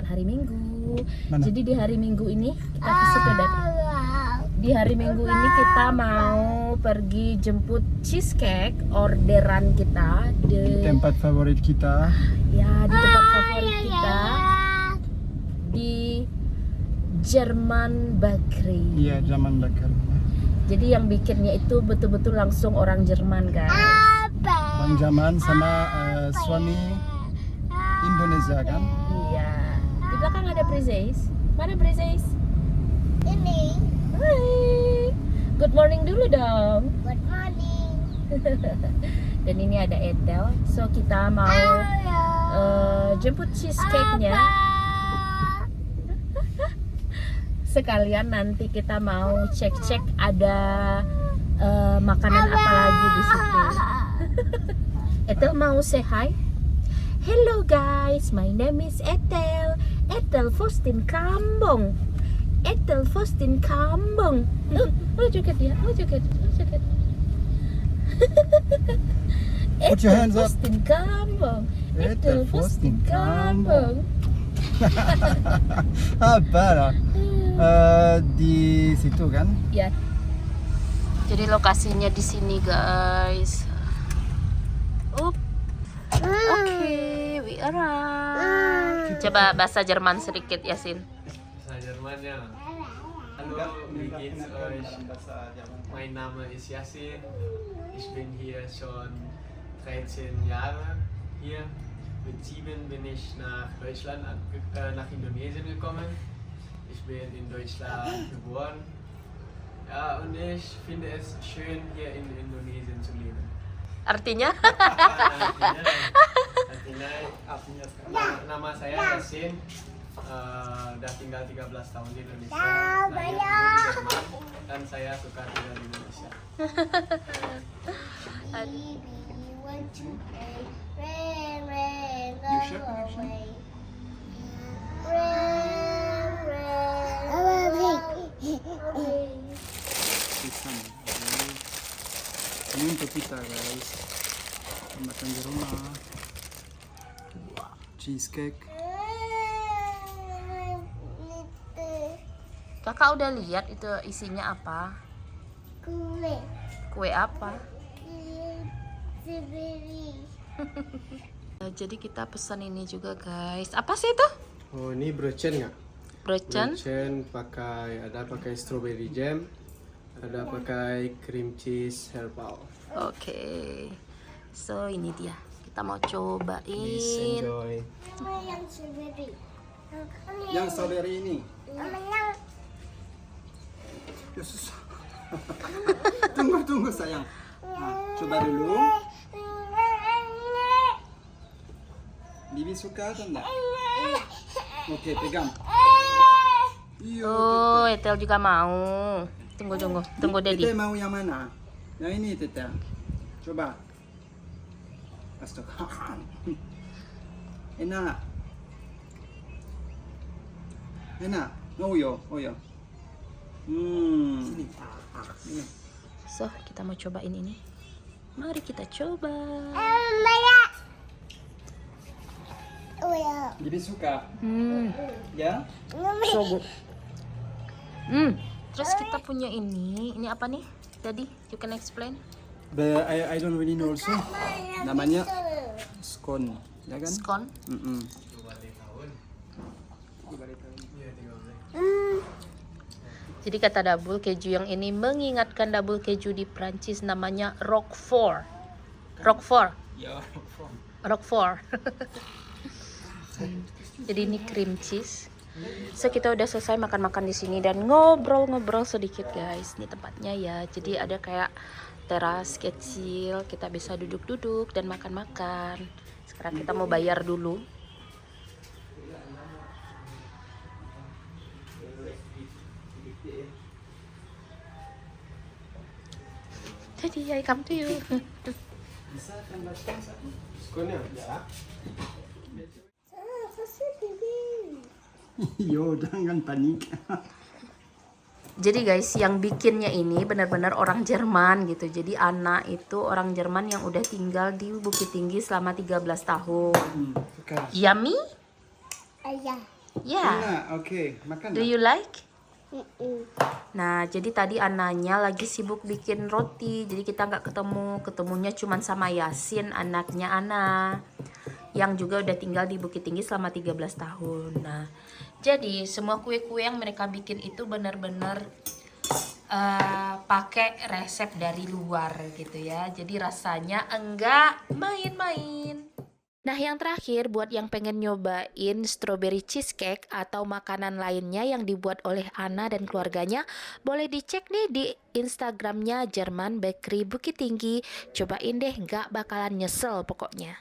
hari Minggu. Mana? Jadi di hari Minggu ini kita ke situ Di hari Minggu ini kita mau pergi jemput cheesecake orderan kita Di tempat favorit kita. ya di tempat favorit kita di Jerman Bakery. Iya, zaman bakar. Jadi yang bikinnya itu betul-betul langsung orang Jerman, guys. Bang Jaman sama suami Indonesia kan? Iya. Di belakang ada Prezes. Mana Prezes? Ini. Hai. Good morning dulu dong. Good morning. Dan ini ada Ethel. So kita mau jemput cheesecake-nya. Sekalian nanti kita mau cek-cek ada makanan apa lagi di situ. Ethel mau say hi. Hello guys, my name is Ethel. Ethel Faustin Kambong. Ethel Faustin Kambong. Oh joget ya, oh joget. Put your hands up. Faustin Kambong. Ethel Faustin Kambong. Apa lah? Di situ kan? Ya. Jadi lokasinya di sini guys. Oke, we arrive. Coba bahasa Jerman sedikit Yasin. Bahasa Jermannya. Hallo, wie geht's euch? Mein Name ist Yasin. Ich bin hier schon 13 Jahre hier. Mit 7 bin ich nach Deutschland, nach Indonesien gekommen. Ich bin in Deutschland geboren. Ja, und ich finde es schön, hier in Indonesien zu leben. Artinya? Artinya nama saya Yasin. Udah tinggal 13 tahun di Indonesia. Lahir di Jerman dan saya suka tinggal di Indonesia. You share connection? Pisang. Ini untuk kita guys. Makan di rumah. Cheesecake. Kakak udah lihat itu isinya apa? Kue. Kue apa? Strawberry. Jadi kita pesan ini juga guys. Apa sih itu? Oh, ini brocen nggak? Brocen. Brocen pakai strawberry jam, ada pakai cream cheese herbal. Oke. So ini dia. Kita mau Please cobain. enjoy. Mama yang strawberry. Yang strawberry ini. Mama yang Ya susah. Tunggu sayang. Nah, coba dulu. Bibi suka atau enggak? Oke, pegang. Iya. Oh, Ethel juga mau. Tunggu Dedi. Teteh mau yang mana? Yang ini Teteh. Coba. Astaga. Enak. Enak. Oh yo. Ini. So, kita mau cobain ini. Mari kita coba. Oh ya. Bibi suka. Ya? So good. Terus kita punya ini. Ini apa nih? Daddy, you can explain? But I don't really know also. Namanya scone, ya kan? Scone. Jadi kata double keju yang ini mengingatkan double keju di Prancis namanya Roquefort. Ya. Roquefort. Jadi ini cream cheese. So kita udah selesai makan-makan di sini dan ngobrol-ngobrol sedikit guys. Ini tempatnya ya. Jadi ada kayak teras kecil, kita bisa duduk-duduk dan makan-makan. Sekarang kita mau bayar dulu. Jadi I come to you. Bisa tambahkan satu. Skonnya bisa. Yo, jangan panik. Jadi guys, yang bikinnya ini benar-benar orang Jerman gitu. Jadi Anna itu orang Jerman yang udah tinggal di Bukit Tinggi selama 13 tahun. Suka. Yummy? Ayah. Yeah. Nah, oke, makan. Do you like? Mm-mm. Nah, jadi tadi Ananya lagi sibuk bikin roti. Jadi kita nggak ketemu. Ketemunya cuman sama Yasin, anaknya Ana. Yang juga udah tinggal di Bukit Tinggi selama 13 tahun. Nah, jadi semua kue-kue yang mereka bikin itu benar-benar pakai resep dari luar gitu ya. Jadi rasanya enggak main-main. Nah, yang terakhir buat yang pengen nyobain strawberry cheesecake atau makanan lainnya yang dibuat oleh Ana dan keluarganya, boleh dicek nih di Instagramnya Jerman Bakery Bukit Tinggi. Cobain deh, nggak bakalan nyesel pokoknya.